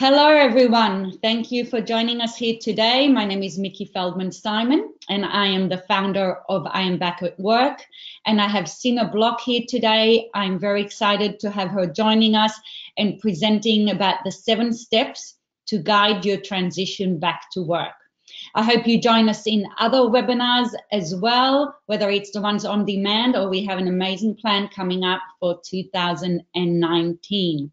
Hello, everyone. Thank you for joining us here today. My name is Mickey Feldman-Simon, and I am the founder of I Am Back at Work. And I have Sina Block here today. I'm very excited to have her joining us and presenting about the 7 steps to guide your transition back to work. I hope you join us in other webinars as well, whether it's the ones on demand or we have an amazing plan coming up for 2019.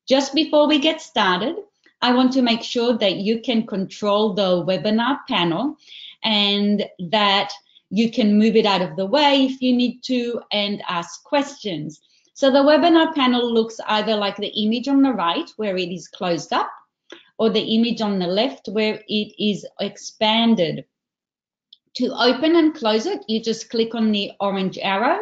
Just before we get started, I want to make sure that you can control the webinar panel and that you can move it out of the way if you need to and ask questions. So the webinar panel looks either like the image on the right where it is closed up or the image on the left where it is expanded. To open and close it, you just click on the orange arrow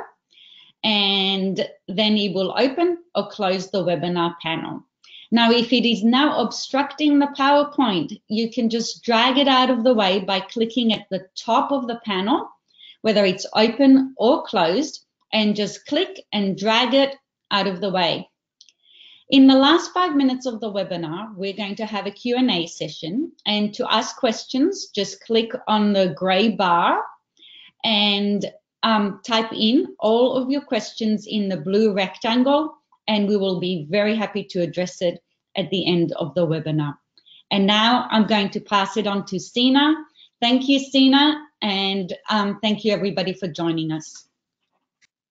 and then it will open or close the webinar panel. Now, if it is now obstructing the PowerPoint, you can just drag it out of the way by clicking at the top of the panel, whether it's open or closed, and just click and drag it out of the way. In the last 5 minutes of the webinar, we're going to have a Q&A session, and to ask questions, just click on the gray bar and type in all of your questions in the blue rectangle, and we will be very happy to address it at the end of the webinar. And now I'm going to pass it on to Sina. Thank you, Sina, and thank you everybody for joining us.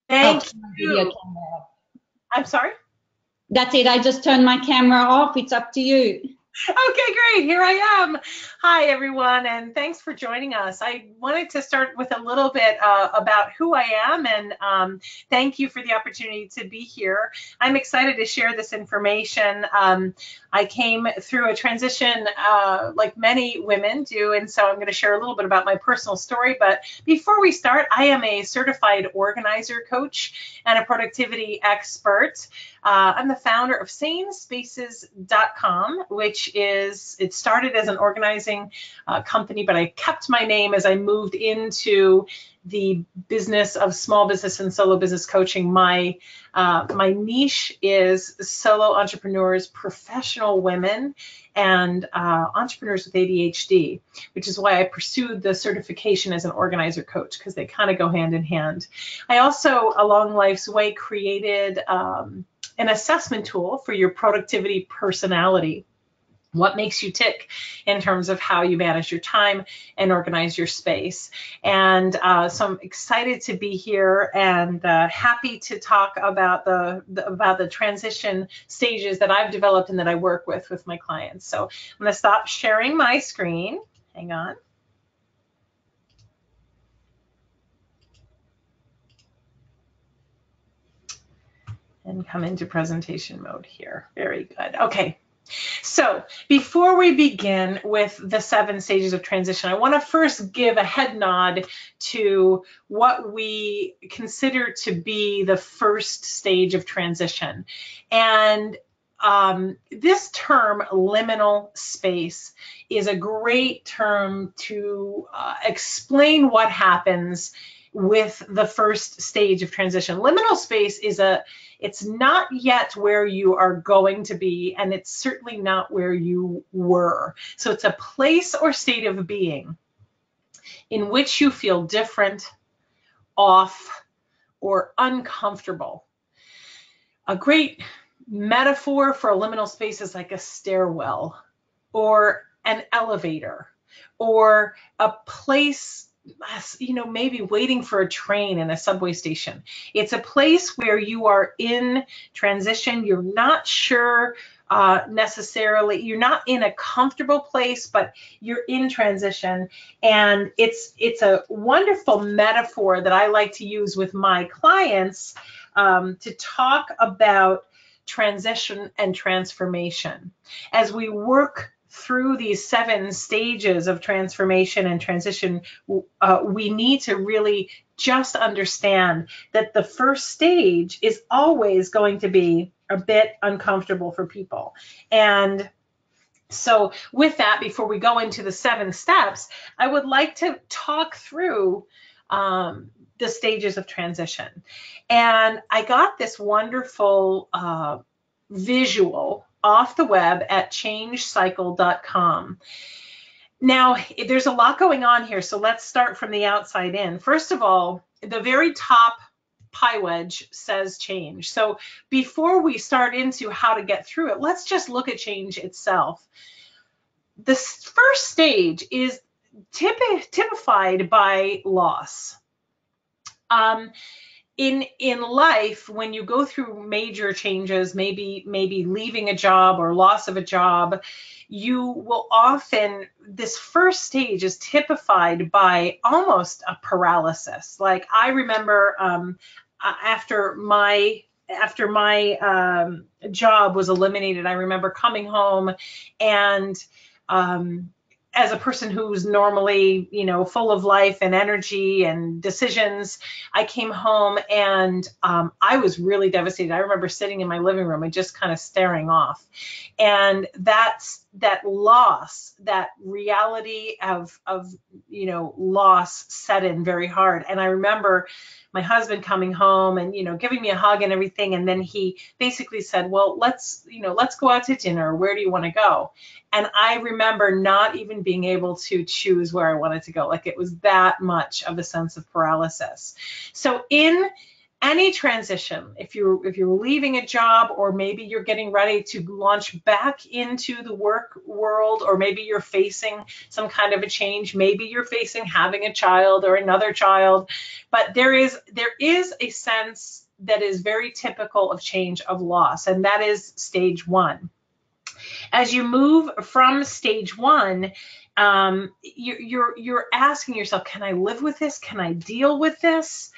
Thank you. I'm sorry? That's it, I just turned my camera off. It's up to you. Okay, great. Here I am. Hi, everyone, and thanks for joining us. I wanted to start with a little bit about who I am, and thank you for the opportunity to be here. I'm excited to share this information. I came through a transition like many women do, and so I'm going to share a little bit about my personal story. But before we start, I am a certified organizer coach and a productivity expert. I'm the founder of sanespaces.com, it started as an organizing company, but I kept my name as I moved into the business of small business and solo business coaching. My niche is solo entrepreneurs, professional women, and entrepreneurs with ADHD, which is why I pursued the certification as an organizer coach, because they kind of go hand in hand. I also, along life's way, created an assessment tool for your productivity personality. What makes you tick in terms of how you manage your time and organize your space. And so I'm excited to be here and happy to talk about the transition stages that I've developed and that I work with my clients. So I'm going to stop sharing my screen. Hang on. And come into presentation mode here. Very good. Okay. So before we begin with the 7 stages of transition, I want to first give a head nod to what we consider to be the first stage of transition. And this term, liminal space, is a great term to explain what happens with the first stage of transition. Liminal space it's not yet where you are going to be, and it's certainly not where you were. So it's a place or state of being in which you feel different, off, or uncomfortable. A great metaphor for a liminal space is like a stairwell or an elevator or a place, maybe waiting for a train in a subway station. It's a place where you are in transition. You're not sure necessarily, you're not in a comfortable place, but you're in transition. And it's a wonderful metaphor that I like to use with my clients to talk about transition and transformation. As we work through these 7 stages of transformation and transition, we need to really just understand that the first stage is always going to be a bit uncomfortable for people. And so with that, before we go into the 7 steps, I would like to talk through the stages of transition. And I got this wonderful visual off the web at changecycle.com. Now, there's a lot going on here, so let's start from the outside in. First of all, the very top pie wedge says change. So before we start into how to get through it, let's just look at change itself. The first stage is typified by loss. In life, when you go through major changes, maybe leaving a job or loss of a job, you will often, this first stage is typified by almost a paralysis. Like I remember after my job was eliminated, I remember coming home and as a person who's normally, full of life and energy and decisions, I came home and I was really devastated. I remember sitting in my living room and just kind of staring off. And that loss, that reality of loss set in very hard. And I remember my husband coming home and, giving me a hug and everything. And then he basically said, well, let's go out to dinner. Where do you want to go? And I remember not even being able to choose where I wanted to go. Like it was that much of a sense of paralysis. So in any transition, if you're leaving a job, or maybe you're getting ready to launch back into the work world, or maybe you're facing some kind of a change, maybe you're facing having a child or another child, but there is a sense that is very typical of change, of loss, and that is stage one. As you move from stage one, you're asking yourself, can I live with this? Can I deal with this?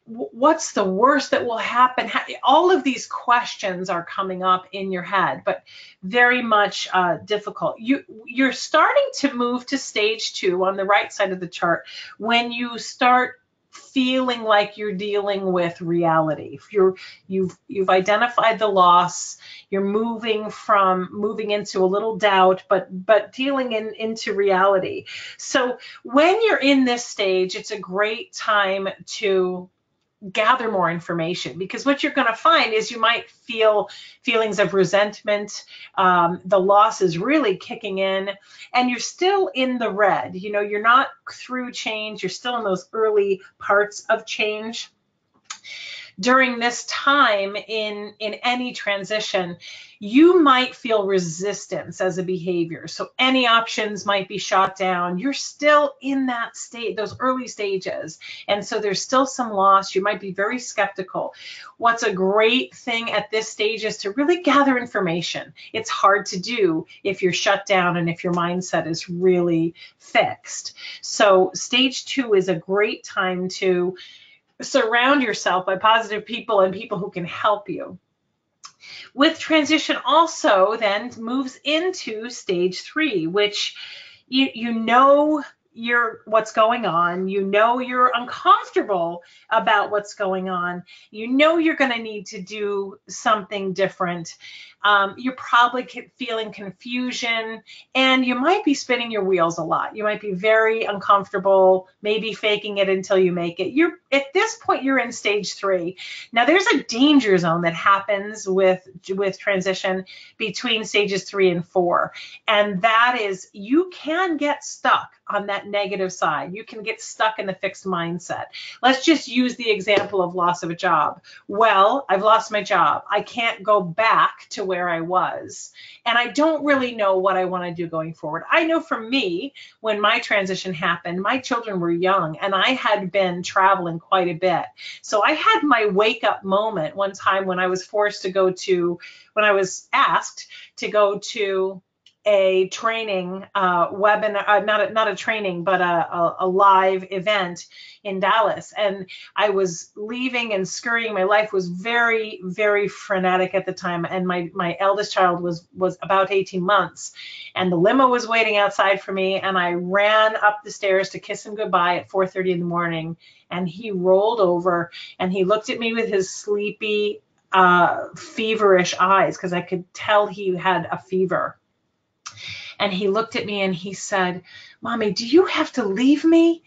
What's the worst that will happen? All of these questions are coming up in your head, but very much difficult. You're starting to move to stage two on the right side of the chart when you start feeling like you're dealing with reality. You've identified the loss, you're moving into a little doubt, but dealing into reality. So when you're in this stage, it's a great time to gather more information, because what you're going to find is you might feel feelings of resentment. The loss is really kicking in and you're still in the red. You're not through change. You're still in those early parts of change. During this time in any transition, you might feel resistance as a behavior. So any options might be shot down. You're still in that state, those early stages. And so there's still some loss. You might be very skeptical. What's a great thing at this stage is to really gather information. It's hard to do if you're shut down and if your mindset is really fixed. So stage two is a great time to surround yourself by positive people and people who can help you. With transition also then moves into stage three, which what's going on, you're uncomfortable about what's going on, you're going to need to do something different. You're probably feeling confusion, and you might be spinning your wheels a lot. You might be very uncomfortable, maybe faking it until you make it. At this point, you're in stage three. Now, there's a danger zone that happens with transition between stages 3 and 4, and that is you can get stuck on that negative side. You can get stuck in the fixed mindset. Let's just use the example of loss of a job. Well, I've lost my job. I can't go back to where I was, and I don't really know what I want to do going forward. I know for me, when my transition happened, my children were young and I had been traveling quite a bit. So I had my wake up moment one time when I was when I was asked to go to a training webinar, not a training, but a live event in Dallas. And I was leaving and scurrying. My life was very, very frenetic at the time. And my eldest child was about 18 months. And the limo was waiting outside for me. And I ran up the stairs to kiss him goodbye at 4:30 in the morning. And he rolled over and he looked at me with his sleepy, feverish eyes, because I could tell he had a fever. And he looked at me and he said, "Mommy, do you have to leave me?"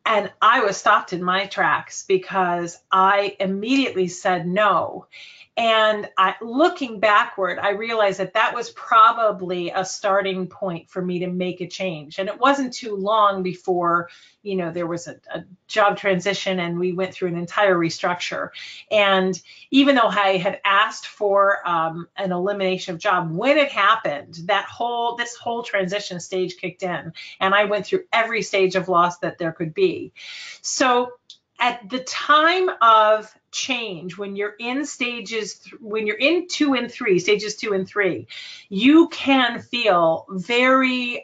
And I was stopped in my tracks because I immediately said no. And looking backward, I realized that that was probably a starting point for me to make a change. And it wasn't too long before, there was a job transition and we went through an entire restructure. And even though I had asked for an elimination of job, when it happened, this whole transition stage kicked in, and I went through every stage of loss that there could be. So at the time of change, when you're in stages 2 and 3, stages 2 and 3, you can feel very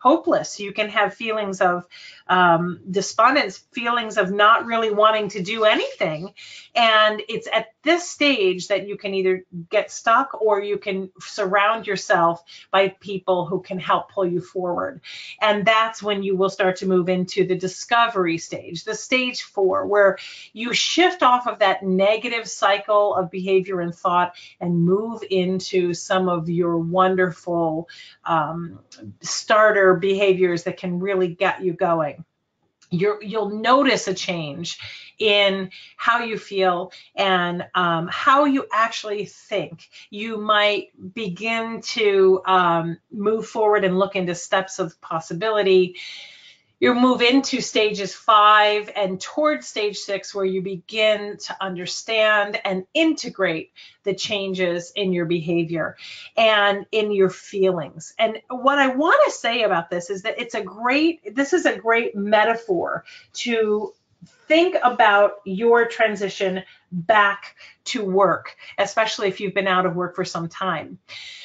hopeless. You can have feelings of despondence, feelings of not really wanting to do anything. And it's at this stage that you can either get stuck or you can surround yourself by people who can help pull you forward. And that's when you will start to move into the discovery stage, the stage 4, where you shift off of that negative cycle of behavior and thought and move into some of your wonderful starter behaviors that can really get you going. You'll notice a change in how you feel and how you actually think. You might begin to move forward and look into steps of possibility. You move into stages 5 and towards stage 6, where you begin to understand and integrate the changes in your behavior and in your feelings. And what I want to say about this is that this is a great metaphor to think about your transition back to work, especially if you've been out of work for some time.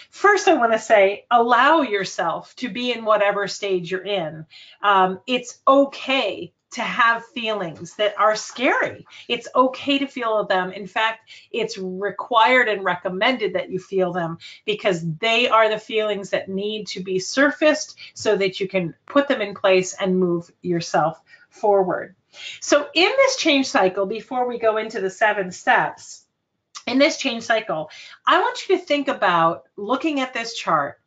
First, I want to say, allow yourself to be in whatever stage you're in. It's okay to have feelings that are scary. It's okay to feel them. In fact, it's required and recommended that you feel them, because they are the feelings that need to be surfaced so that you can put them in place and move yourself forward. So in this change cycle, before we go into the 7 steps, in this change cycle, I want you to think about looking at this chart.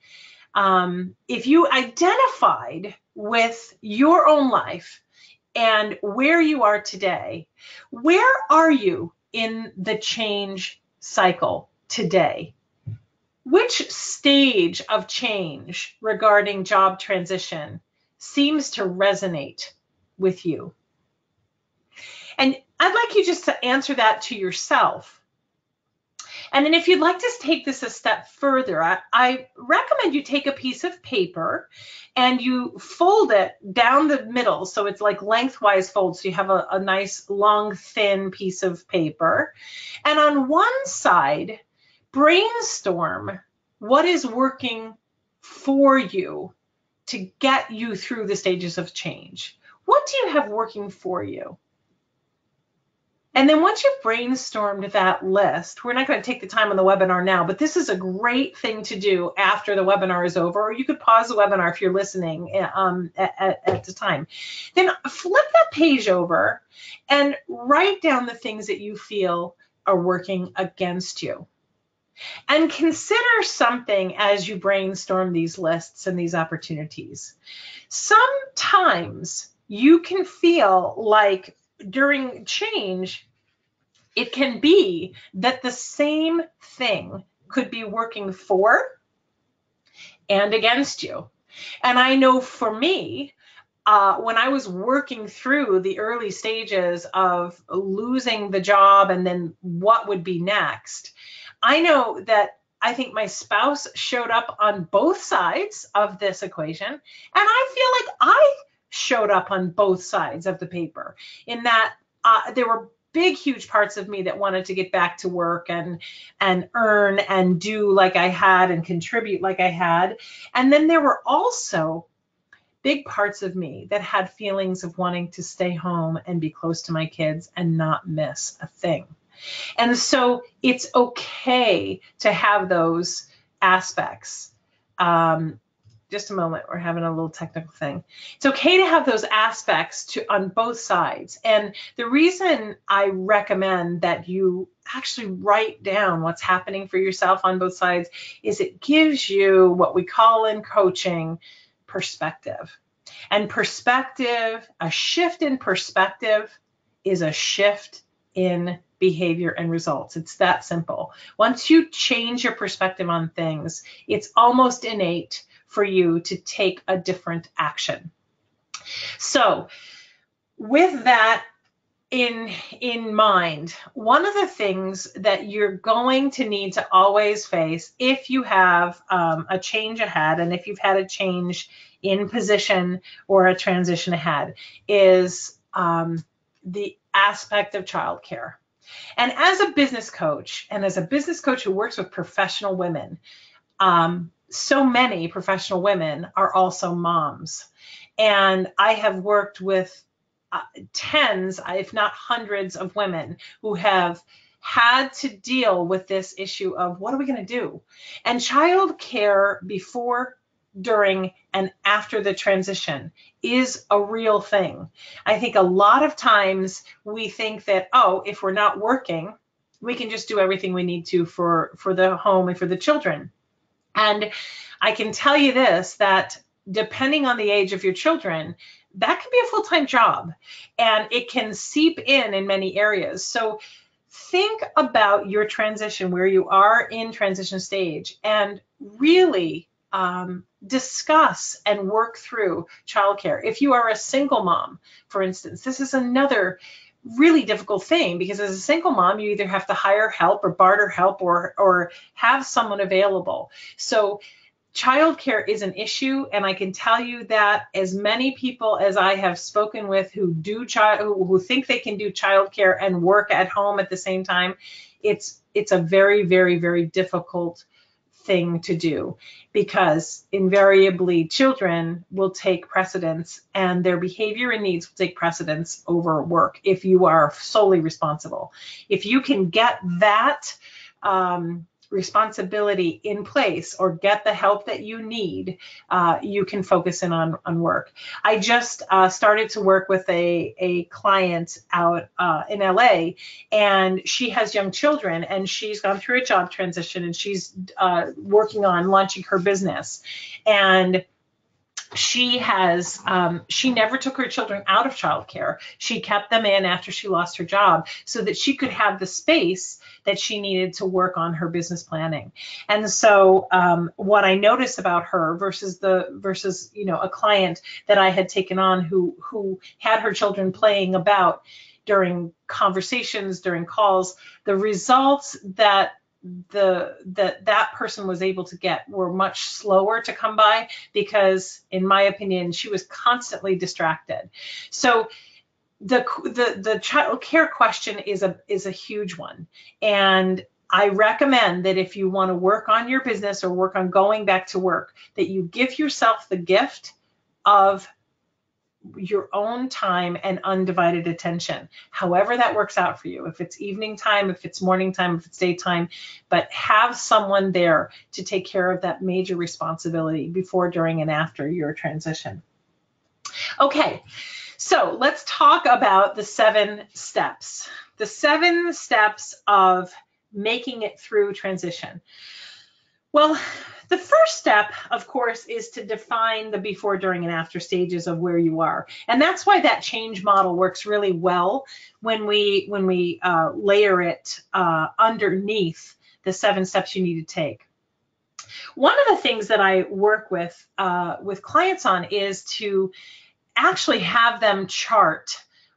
If you identified with your own life and where you are today, where are you in the change cycle today? Which stage of change regarding job transition seems to resonate with you? And I'd like you just to answer that to yourself. And then if you'd like to take this a step further, I recommend you take a piece of paper and you fold it down the middle. So it's like lengthwise fold. So you have a nice, long, thin piece of paper. And on one side, brainstorm what is working for you to get you through the stages of change. What do you have working for you? And then once you've brainstormed that list, we're not going to take the time on the webinar now, but this is a great thing to do after the webinar is over, or you could pause the webinar if you're listening at the time. Then flip that page over and write down the things that you feel are working against you. And consider something as you brainstorm these lists and these opportunities. Sometimes you can feel like during change, it can be that the same thing could be working for and against you. And I know for me, when I was working through the early stages of losing the job and then what would be next, I know that I think my spouse showed up on both sides of this equation, and I feel like I showed up on both sides of the paper, in that there were big, huge parts of me that wanted to get back to work and earn and do like I had and contribute like I had. And then there were also big parts of me that had feelings of wanting to stay home and be close to my kids and not miss a thing. And so it's okay to have those aspects. Just a moment, we're having a little technical thing. It's okay to have those aspects on both sides. And the reason I recommend that you actually write down what's happening for yourself on both sides is it gives you what we call in coaching perspective. And perspective, a shift in perspective is a shift in behavior, and results. It's that simple. Once you change your perspective on things, it's almost innate for you to take a different action. So with that in mind, one of the things that you're going to need to always face if you have a change ahead, and if you've had a change in position or a transition ahead, is the aspect of childcare. And as a business coach, and as a business coach who works with professional women, so many professional women are also moms. And I have worked with tens, if not hundreds, of women who have had to deal with this issue of what are we going to do? And childcare before, during, and after the transition is a real thing. I think a lot of times we think that, oh, if we're not working, we can just do everything we need to for the home and for the children. And I can tell you this, that depending on the age of your children, that can be a full-time job, and it can seep in many areas. So think about your transition, where you are in transition stage, and really discuss and work through childcare. If you are a single mom, for instance, this is another really difficult thing, because as a single mom, you either have to hire help or barter help or have someone available. So childcare is an issue, and I can tell you that as many people as I have spoken with who think they can do childcare and work at home at the same time, it's a very, very, very difficult thing to do, because invariably children will take precedence, and their behavior and needs will take precedence over work if you are solely responsible. If you can get that responsibility in place, or get the help that you need, you can focus in on work. I just started to work with a client out in LA, and she has young children, and she's gone through a job transition, and she's working on launching her business. And she never took her children out of childcare. She kept them in after she lost her job, so that she could have the space that she needed to work on her business planning. And so what I noticed about her versus a client that I had taken on who had her children playing about during conversations, during calls, the results that that person was able to get were much slower to come by, because in my opinion, she was constantly distracted. So the child care question is a huge one. And I recommend that if you want to work on your business or work on going back to work, that you give yourself the gift of your own time and undivided attention, however that works out for you. If it's evening time, if it's morning time, if it's daytime, but have someone there to take care of that major responsibility before, during, and after your transition. Okay, so let's talk about the 7 steps. The 7 steps of making it through transition. Well, the first step, of course, is to define the before, during, and after stages of where you are. And that's why that change model works really well when we layer it underneath the 7 steps you need to take. One of the things that I work with clients on is to actually have them chart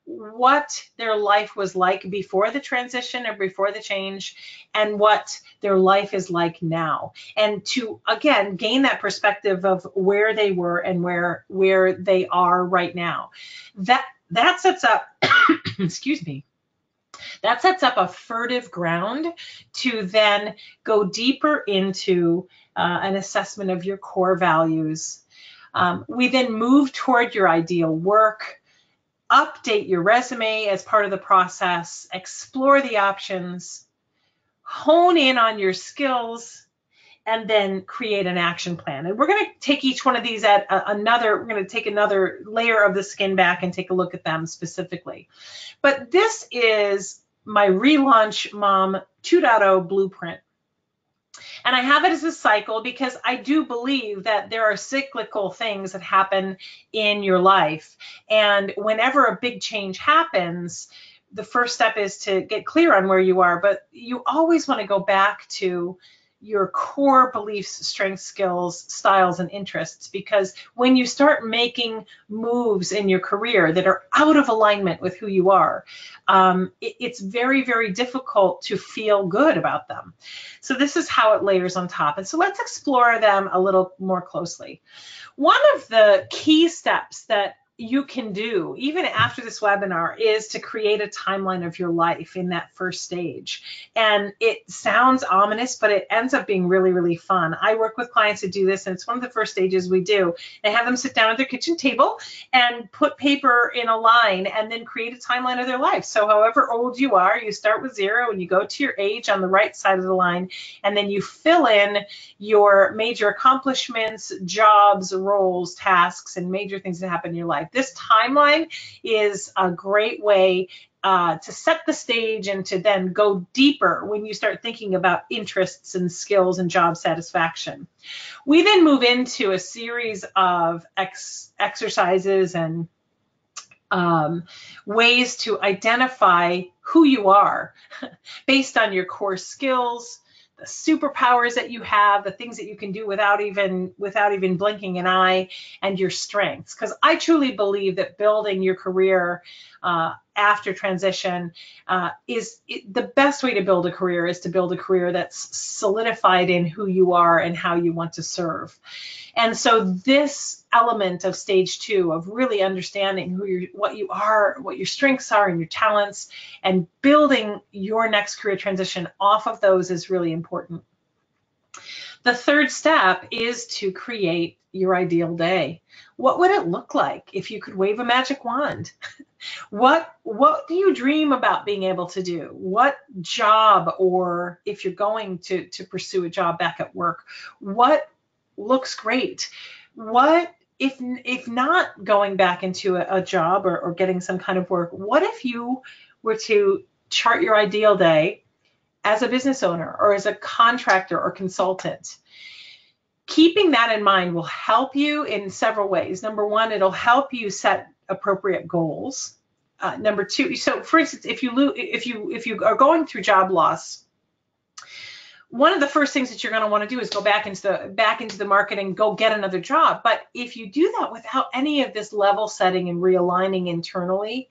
what their life was like before the transition or before the change, and what their life is like now, and to again gain that perspective of where they were and where they are right now. That sets up excuse me, that sets up a furtive ground to then go deeper into an assessment of your core values. We then move toward your ideal work, update your resume as part of the process, explore the options, hone in on your skills, and then create an action plan. And we're going to take each one of these at we're going to take another layer of the skin back and take a look at them specifically. But this is my Relaunch Mom 2.0 blueprint. And I have it as a cycle because I do believe that there are cyclical things that happen in your life. And whenever a big change happens, the first step is to get clear on where you are, but you always want to go back to your core beliefs, strengths, skills, styles, and interests, because when you start making moves in your career that are out of alignment with who you are, it's very, very difficult to feel good about them. So this is how it layers on top. And so let's explore them a little more closely. One of the key steps that you can do even after this webinar is to create a timeline of your life in that first stage. And it sounds ominous, but it ends up being really, really fun. I work with clients to do this, and it's one of the first stages we do. I have them sit down at their kitchen table and put paper in a line and then create a timeline of their life. So however old you are, you start with 0 and you go to your age on the right side of the line, and then you fill in your major accomplishments, jobs, roles, tasks, and major things that happen in your life. This timeline is a great way to set the stage and to then go deeper when you start thinking about interests and skills and job satisfaction. We then move into a series of exercises and ways to identify who you are based on your core skills, the superpowers that you have, the things that you can do without even blinking an eye, and your strengths. Because I truly believe that building your career after transition the best way to build a career is to build a career that's solidified in who you are and how you want to serve. And so this element of stage 2 of really understanding what you are, what your strengths are and your talents, and building your next career transition off of those is really important. The third step is to create your ideal day. What would it look like if you could wave a magic wand? What do you dream about being able to do? What job, or if you're going to pursue a job back at work, what looks great? What if not going back into a job or getting some kind of work, what if you were to chart your ideal day as a business owner or as a contractor or consultant? Keeping that in mind will help you in several ways. Number one, it'll help you set appropriate goals. Number two, so for instance, if you are going through job loss, one of the first things that you're going to want to do is go back into the market and go get another job. But if you do that without any of this level setting and realigning internally,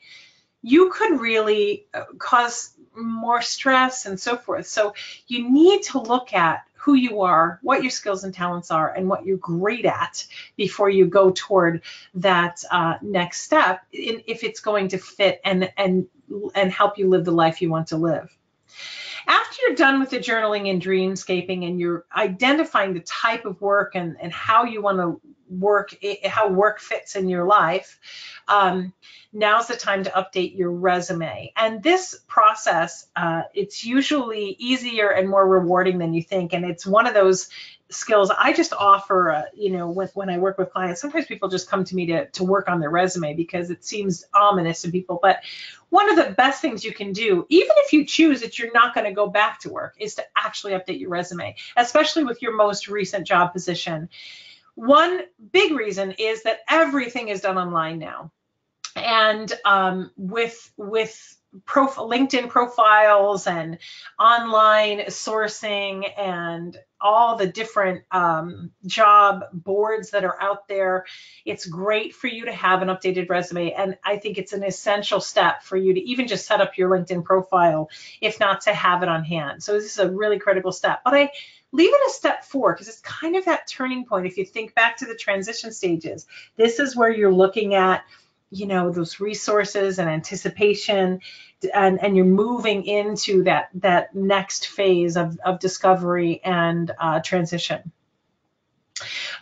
you could really cause more stress and so forth. So you need to look at who you are, what your skills and talents are, and what you're great at before you go toward that next step, if it's going to fit and help you live the life you want to live. After you're done with the journaling and dreamscaping, and you're identifying the type of work and how you want to work, how work fits in your life, now's the time to update your resume. And this process, it's usually easier and more rewarding than you think. And it's one of those skills I just offer, when I work with clients. Sometimes people just come to me to work on their resume because it seems ominous to people. But one of the best things you can do, even if you choose that you're not going to go back to work, is to actually update your resume, especially with your most recent job position. One big reason is that everything is done online now. And with LinkedIn profiles and online sourcing and all the different job boards that are out there, it's great for you to have an updated resume. And I think it's an essential step for you to even just set up your LinkedIn profile, if not to have it on hand. So this is a really critical step. But I leave it a step 4 because it's kind of that turning point. If you think back to the transition stages, this is where you're looking at those resources and anticipation, and you're moving into that next phase of discovery and transition.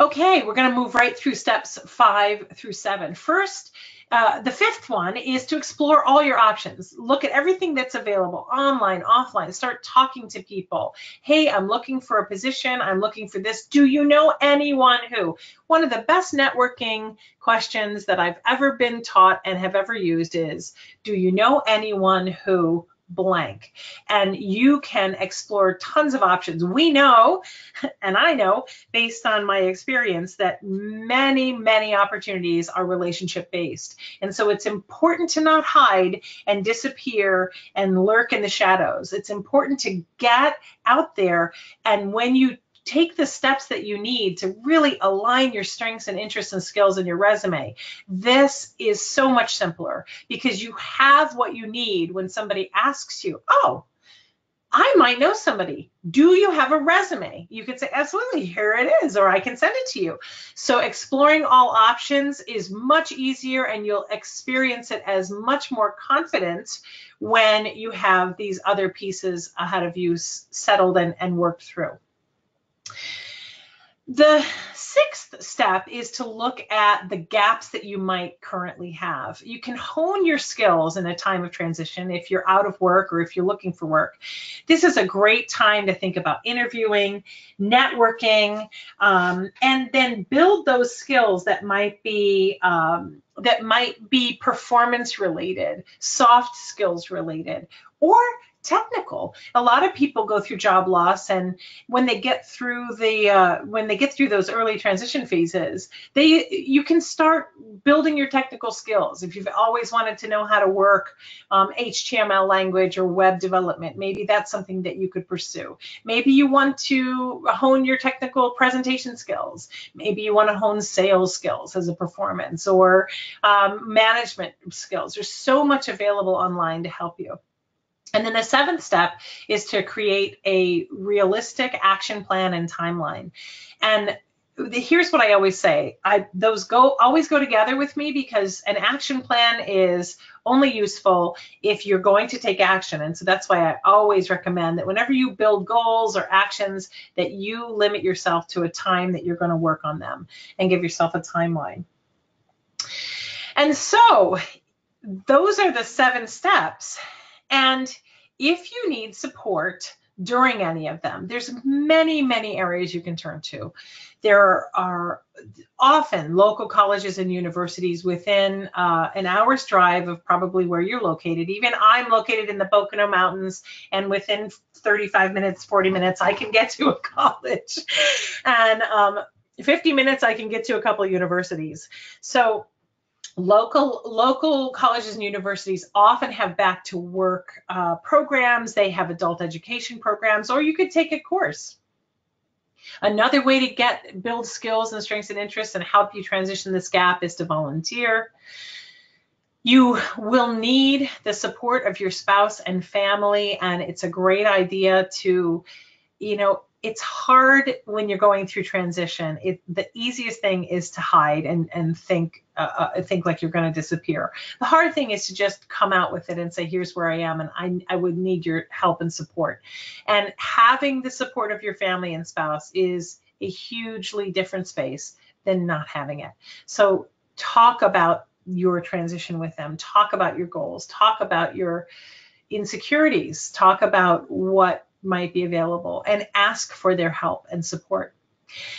Okay, we're going to move right through steps 5 through 7. First, the 5th one is to explore all your options. Look at everything that's available, online, offline. Start talking to people. Hey, I'm looking for a position. I'm looking for this. Do you know anyone who? One of the best networking questions that I've ever been taught and have ever used is, do you know anyone who blank, and you can explore tons of options. We know, and I know based on my experience, that many opportunities are relationship based. And so it's important to not hide and disappear and lurk in the shadows. It's important to get out there, and when you take the steps that you need to really align your strengths and interests and skills in your resume, this is so much simpler because you have what you need when somebody asks you, oh, I might know somebody. Do you have a resume? You could say, absolutely, here it is, or I can send it to you. So exploring all options is much easier, and you'll experience it as much more confident when you have these other pieces ahead of you settled and worked through. The sixth step is to look at the gaps that you might currently have. You can hone your skills in a time of transition if you're out of work or if you're looking for work. This is a great time to think about interviewing, networking, and then build those skills that might be performance related, soft skills related, or technical. A lot of people go through job loss, and when they get through those early transition phases, you can start building your technical skills. If you've always wanted to know how to work HTML language or web development, maybe that's something that you could pursue. Maybe you want to hone your technical presentation skills. Maybe you want to hone sales skills as a performance, or management skills. There's so much available online to help you. And then the seventh step is to create a realistic action plan and timeline. And here's what I always say. Those always go together with me, because an action plan is only useful if you're going to take action. And so that's why I always recommend that whenever you build goals or actions, that you limit yourself to a time that you're going to work on them and give yourself a timeline. And so those are the 7 steps. And if you need support during any of them, there's many areas you can turn to. There are often local colleges and universities within an hour's drive of probably where you're located. Even I'm located in the Pocono Mountains, and within 35 minutes, 40 minutes, I can get to a college. And 50 minutes, I can get to a couple of universities. So local colleges and universities often have back to work programs. They have adult education programs, or you could take a course. Another way to build skills and strengths and interests and help you transition this gap is to volunteer. You will need the support of your spouse and family, and it's a great idea to, it's hard when you're going through transition. The easiest thing is to hide and think like you're going to disappear. The hard thing is to just come out with it and say, here's where I am, and I would need your help and support. And having the support of your family and spouse is a hugely different space than not having it. So talk about your transition with them. Talk about your goals. Talk about your insecurities. Talk about what might be available, and ask for their help and support.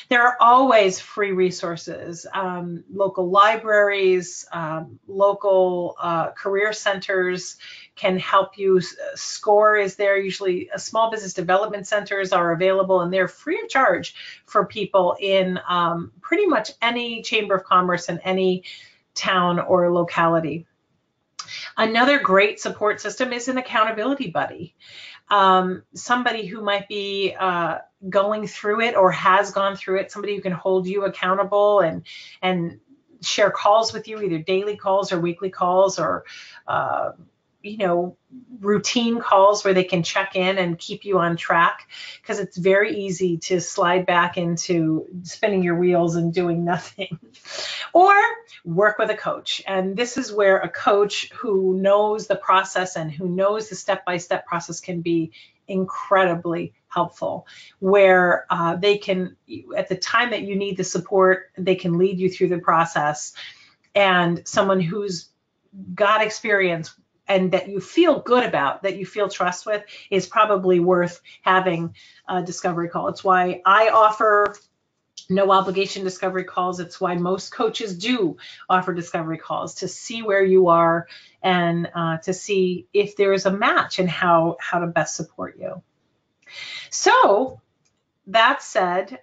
There are always free resources, local libraries, local career centers can help you. SCORE is there. Usually small business development centers are available, and they're free of charge for people in pretty much any chamber of commerce in any town or locality. Another great support system is an accountability buddy. Somebody who might be going through it or has gone through it, somebody who can hold you accountable and share calls with you, either daily calls or weekly calls, or routine calls where they can check in and keep you on track, because it's very easy to slide back into spinning your wheels and doing nothing. Or work with a coach. And this is where a coach who knows the process and who knows the step-by-step process can be incredibly helpful, where they can, at the time that you need the support, they can lead you through the process. And someone who's got experience and that you feel good about, that you feel trust with, is probably worth having a discovery call. It's why I offer no obligation discovery calls. It's why most coaches do offer discovery calls, to see where you are and to see if there is a match and how to best support you. So that said,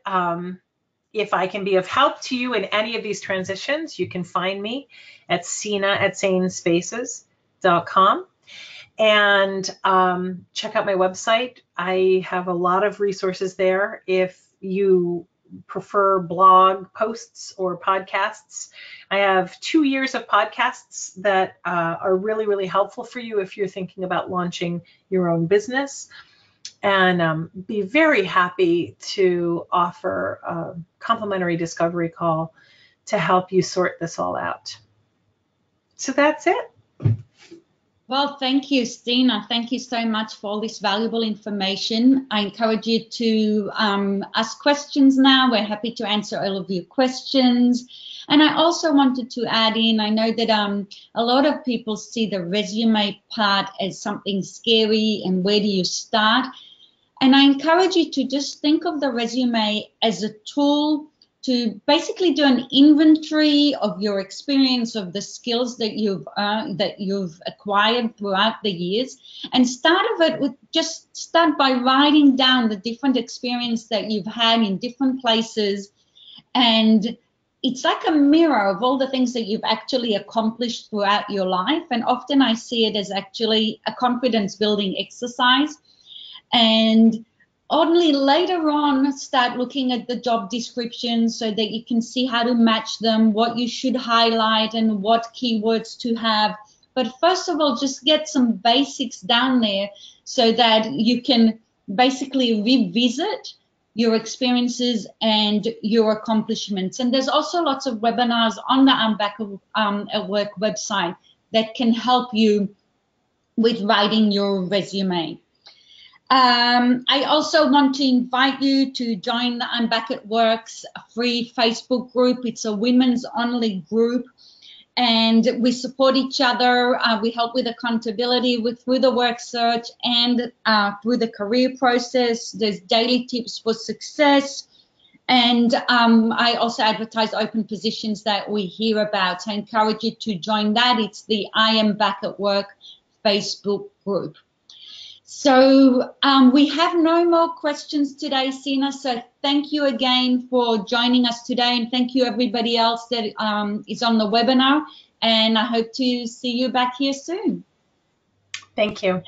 if I can be of help to you in any of these transitions, you can find me at sina@sanespaces.com. And check out my website. I have a lot of resources there. If you prefer blog posts or podcasts, I have 2 years of podcasts that are really, really helpful for you if you're thinking about launching your own business. And be very happy to offer a complimentary discovery call to help you sort this all out. So that's it. Well, thank you, Stina. Thank you so much for all this valuable information. I encourage you to ask questions now. We're happy to answer all of your questions. And I also wanted to add in, I know that a lot of people see the resume part as something scary and where do you start? And I encourage you to just think of the resume as a tool to basically do an inventory of your experience, of the skills that you've acquired throughout the years, and start by writing down the different experience that you've had in different places. And it's like a mirror of all the things that you've actually accomplished throughout your life. And often I see it as actually a confidence building exercise. And only later on start looking at the job descriptions so that you can see how to match them, what you should highlight and what keywords to have. But first of all, just get some basics down there so that you can basically revisit your experiences and your accomplishments. And there's also lots of webinars on the I'm Back at Work website that can help you with writing your resume. I also want to invite you to join the I'm Back at Work's free Facebook group. It's a women's only group, and we support each other. We help with accountability through the work search and through the career process. There's daily tips for success. And I also advertise open positions that we hear about. So I encourage you to join that. It's the I Am Back at Work Facebook group. So we have no more questions today, Sina. So thank you again for joining us today, and thank you everybody else that is on the webinar. And I hope to see you back here soon. Thank you.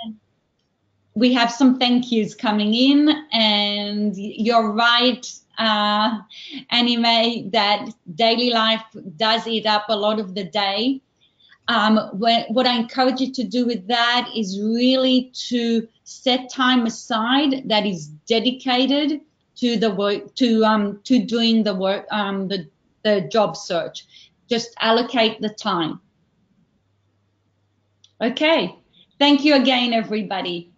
We have some thank yous coming in, and you're right, Anime, that daily life does eat up a lot of the day. What I encourage you to do with that is really to set time aside that is dedicated to the work, to doing the work, the job search. Just allocate the time. Okay. Thank you again, everybody.